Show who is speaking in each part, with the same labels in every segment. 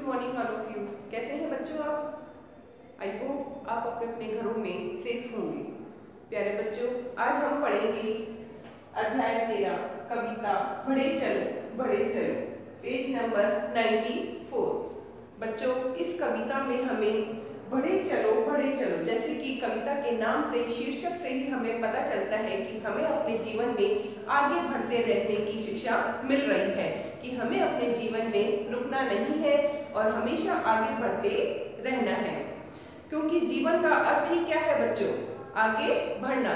Speaker 1: Morning all of you. कैसे हैं बच्चों आप? आई होप आप अपने अपने घरों में सेफ होंगे। प्यारे बच्चों, आज हम पढ़ेंगे अध्याय 13 कविता बढ़े चलो, पेज नंबर 94। बच्चों, इस कविता में हमें बढ़े चलो जैसे कि कविता के नाम से, शीर्षक से ही हमें पता चलता है कि हमें अपने जीवन में आगे बढ़ते रहने की शिक्षा मिल रही है, कि हमें अपने जीवन में रुकना नहीं है और हमेशा आगे बढ़ते रहना है। क्योंकि जीवन का अर्थ ही क्या है बच्चों? आगे बढ़ना।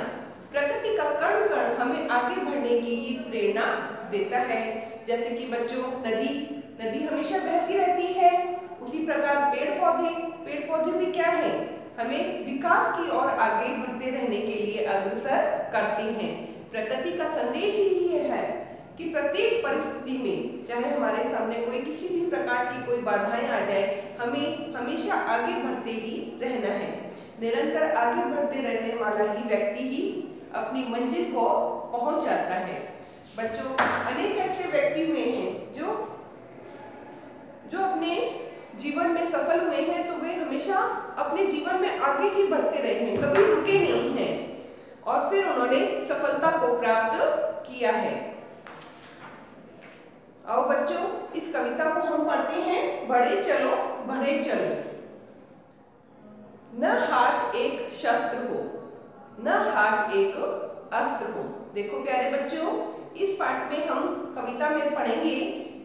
Speaker 1: प्रकृति का कण कण हमें आगे बढ़ने की ही प्रेरणा देता है। जैसे कि बच्चों, नदी हमेशा बहती रहती है, उसी प्रकार पेड़ पौधे भी क्या है? हमें विकास की ओर आगे बढ़ते रहने के लिए अग्रसर करते हैं। प्रकृति का संदेश ही ये है कि प्रत्येक परिस्थिति में, चाहे हमारे सामने कोई किसी भी प्रकार की कोई बाधाएं आ जाए, हमें हमेशा आगे बढ़ते ही रहना है। निरंतर आगे बढ़ते रहने वाला ही व्यक्ति ही अपनी मंजिल को पहुंच जाता है। बच्चों, अनेक ऐसे व्यक्ति हुए हैं जो अपने जीवन में सफल हुए हैं, तो वे हमेशा अपने जीवन में आगे ही बढ़ते रहे हैं, कभी रुके नहीं हैं और फिर उन्होंने सफलता को प्राप्त किया है। आओ बच्चों, इस कविता को हम पढ़ते हैं। बढ़े चलो। न हाथ एक शस्त्र हो, न हाथ एक अस्त्र हो। देखो प्यारे बच्चों, इस पाठ में हम कविता में पढ़ेंगे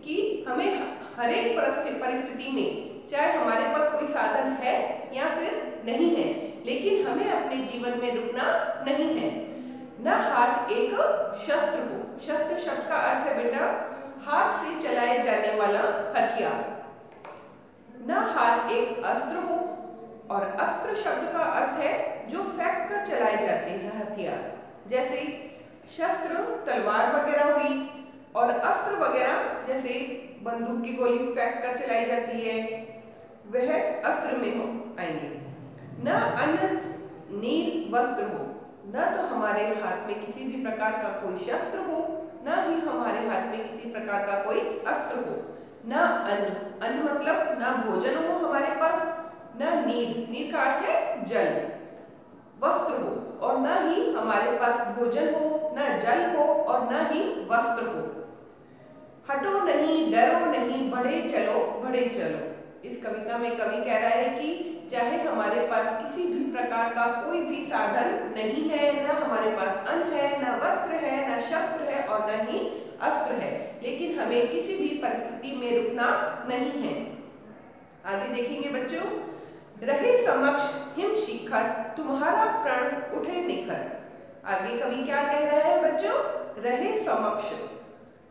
Speaker 1: कि हमें हर एक परिस्थिति में, चाहे हमारे पास कोई साधन है या फिर नहीं है, लेकिन हमें अपने जीवन में रुकना नहीं है। न हाथ एक शस्त्र हो। शस्त्र शब्द का अर्थ है बेटा हाथ से चलाए जाने वाला हथियार। न हाथ एक अस्त्र हो, और अस्त्र शब्द का अर्थ है जो फेंक कर चलाए जाते हैं हथियार। जैसे शस्त्र तलवार वगैरह हुई, और अस्त्र वगैरह जैसे बंदूक की गोली फेंक कर चलाई जाती है, वह अस्त्र में आएंगे। न अन्न नीर वस्त्र हो। न तो हमारे हाथ में किसी भी प्रकार का कोई शस्त्र हो, न ही हमारे हाथ में किसी प्रकार का कोई अस्त्र हो। न अन्न मतलब न भोजन हो हमारे पास, न नीर का अर्थ है जल, वस्त्र हो, और न ही हमारे पास भोजन हो, न जल हो और न ही वस्त्र हो। हटो नहीं, डरो नहीं, बढ़े चलो। इस कविता में कवि कह रहा है कि चाहे हमारे पास किसी भी प्रकार का कोई भी साधन नहीं है, न हमारे पास अन्न है, न वस्त्र है, न शस्त्र है और न ही अस्त्र है, लेकिन हमें किसी भी परिस्थिति में रुकना नहीं है। आगे देखेंगे बच्चों। रहे समक्ष हिम शिखर, तुम्हारा प्रण उठे निखर। आगे कवि क्या कह रहा है बच्चों? रहे समक्ष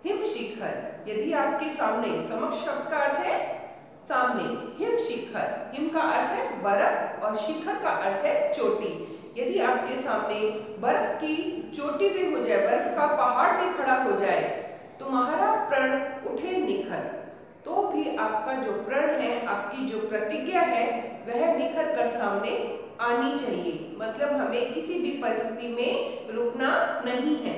Speaker 1: हिम शिखर। यदि आपके सामने, समक्ष शब्द का अर्थ है सामने, हिम शिखर, हिम का अर्थ है बर्फ और शिखर का अर्थ है चोटी। यदि आपके सामने बर्फ की चोटी भी हो जाए, बर्फ का पहाड़ भी खड़ा हो जाए, तुम्हारा प्रण उठे निखर, तो भी आपका जो प्रण है, आपकी जो प्रतिज्ञा है, वह निखर कर सामने आनी चाहिए। मतलब हमें किसी भी परिस्थिति में रुकना नहीं है।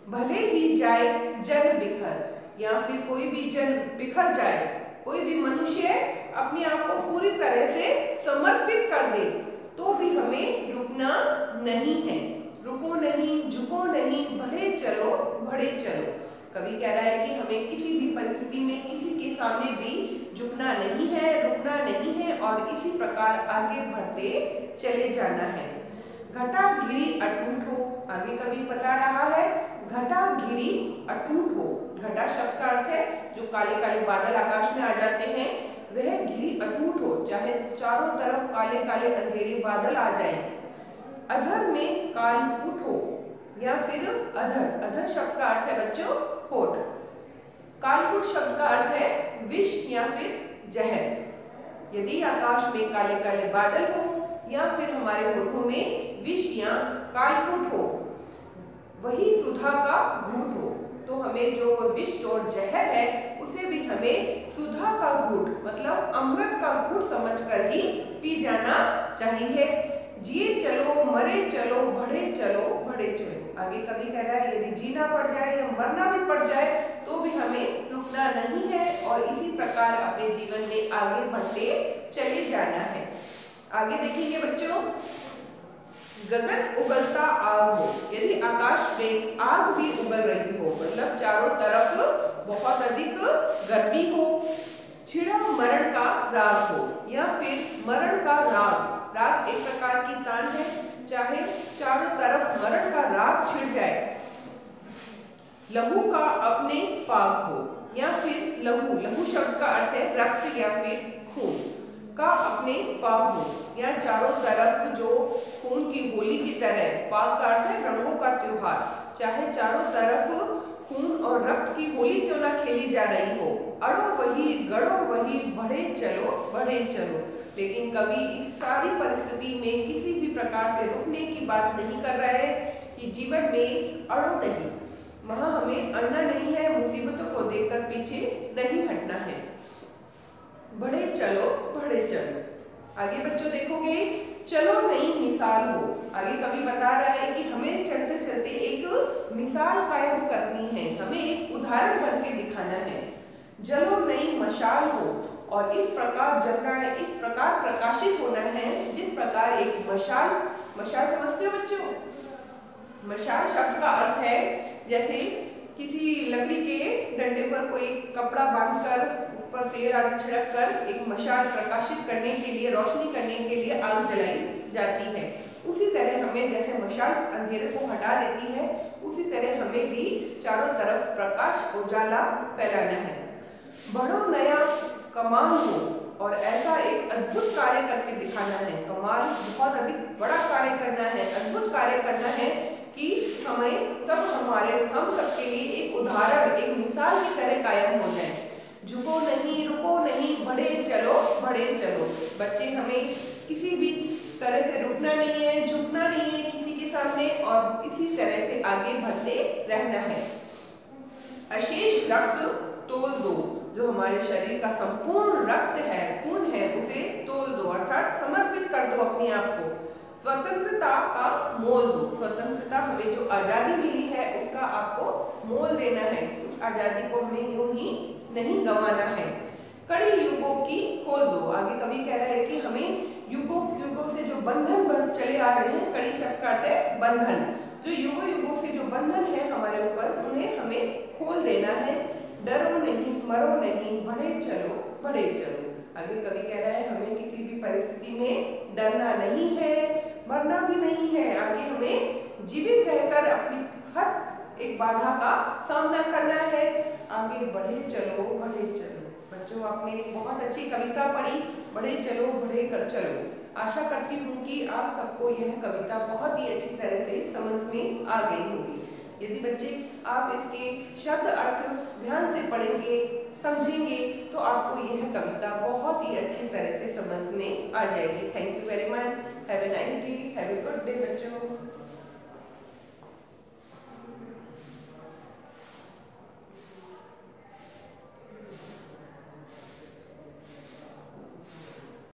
Speaker 1: भले ही जाए जन बिखर, या फिर कोई भी जन बिखर जाए, कोई भी मनुष्य अपने आप को पूरी तरह से समर्पित कर दे, तो भी हमें रुकना नहीं है। रुको नहीं, झुको नहीं, बढ़े चलो। कवि कह रहा है कि हमें किसी भी परिस्थिति में किसी के सामने भी झुकना नहीं है, रुकना नहीं है और इसी प्रकार आगे बढ़ते चले जाना है। घटा घिरी अटूट हो। आगे कवि बता रहा है घटा घिरी अटूट हो। घटा शब्द का अर्थ है जो काले काले बादल आकाश में आ जाते हैं, वह घिरी अटूट हो, चाहे चारों तरफ काले काले अंधेरे बादल आ जाएं। अधर में कालकूट हो, या फिर अधर शब्द का अर्थ है बच्चों होठ। कालकूट शब्द का अर्थ है विष या फिर जहर। यदि आकाश में काले काले बादल हो या फिर हमारे होठों में विष या कालकूट हो, वही सुधा का घूट हो, तो हमें जो विष और जहर है उसे भी हमें सुधा का घूट मतलब अमृत का घूट समझकर ही पी जाना चाहिए। जिए चलो, मरे चलो, बढ़े चलो। आगे कवि कह रहा है यदि जीना पड़ जाए या मरना भी पड़ जाए, तो भी हमें रुकना नहीं है और इसी प्रकार अपने जीवन में आगे बढ़ते चले जाना है। आगे देखेंगे बच्चों, गगन उगलता आग हो, यदि आकाश में आग भी उगल रही हो, मतलब चारों तरफ बहुत अधिक गर्मी हो, छिड़ा मरण का राग हो, या फिर मरण का राग, राग एक प्रकार की तान है, चाहे चारों तरफ मरण का राग छिड़ जाए, लहू का अपने पाग हो, या फिर लहू, लहू शब्द का अर्थ है रक्त या फिर खून का अपने पाग हो, या चारों तरफ जो खून की होली की तरह, पाग का अर्थ है रंगों का त्योहार, चाहे चारों तरफ खून और रक्त की होली क्यों ना खेली जा रही हो, अड़ो वही गड़ो वही बढ़े चलो, लेकिन कवि इस सारी परिस्थिति में किसी भी प्रकार से रुकने की बात नहीं कर रहा है कि जीवन में अड़ो नहीं, वहां हमें अड़ना नहीं है, मुसीबतों को देखकर पीछे नहीं हटना है, बढ़े चलो। आगे बच्चों देखोगे, चलो नई मिसाल हो, आगे कवि बता रहा है कि हमें चलते चलते एक मिसाल कायम करनी है, हमें एक उदाहरण बन के दिखाना है, जलो नई मशाल हो, और इस प्रकार जलना है, इस प्रकार प्रकाशित होना है जिस प्रकार एक मशाल, मशाल समझते हो बच्चों, मशाल शब्द का अर्थ है जैसे किसी लकड़ी के डंडे पर कोई कपड़ा बांधकर उस पर तेल आदि छिड़क कर एक मशाल प्रकाशित करने के लिए, रोशनी करने के लिए आग जलाई जाती है। उसी तरह हमें जैसे मशाल अंधेरे को हटा देती है, उसी तरह हमें भी चारों तरफ प्रकाश उजाला फैलाना है। बढ़ो नया कमाल हो, और ऐसा एक अद्भुत कार्य करके दिखाना है, कमाल बहुत अधिक बड़ा कार्य करना है, अद्भुत कार्य करना है कि हमें सब हम सबके लिए एक उदाहरण, एक मिसाल की तरह कायम हो जाए। झुको नहीं रुको नहीं, बढ़े चलो। बच्चे, हमें किसी भी तरह से रुकना नहीं है, झुकना नहीं है किसी के सामने, और इसी तरह से आगे बढ़ते रहना है। अशेष रक्त तोल दो, जो हमारे शरीर का संपूर्ण रक्त है, खून है, उसे तोल दो, अर्थात समर्पित कर दो अपने आप को। स्वतंत्रता का मोल दो, स्वतंत्रता हमें जो आजादी मिली है उसका आपको मोल देना है, उस आजादी को हमें यूं ही नहीं गंवाना है। कड़ी युगों की खोल दो, आगे कवि कह रहा है कि हमें युगों से जो बंधन बन चले आ रहे हैं, कड़ी शब्द का अर्थ है बंधन, जो युगों से जो बंधन है हमारे ऊपर, उन्हें हमें खोल देना है। डरो नहीं मरो नहीं, बढ़े चलो। आगे कवि कह रहा है हमें किसी भी परिस्थिति में डरना नहीं है, मरना भी नहीं है, आगे हमें जीवित रहकर अपनी हर एक बाधा का सामना करना है। आगे बढ़े चलो। बच्चों, आपने बहुत अच्छी कविता पढ़ी, बढ़े चलो। आशा करती हूँ कि आप सबको यह कविता बहुत ही अच्छी तरह से समझ में आ गई होगी। यदि बच्चे आप इसके शब्द अर्थ ध्यान से पढ़ेंगे, समझेंगे, तो आपको यह कविता बहुत ही अच्छी तरह से समझ में आ जाएगी। Thank you very much. Have a nice day, have a good day बच्चों।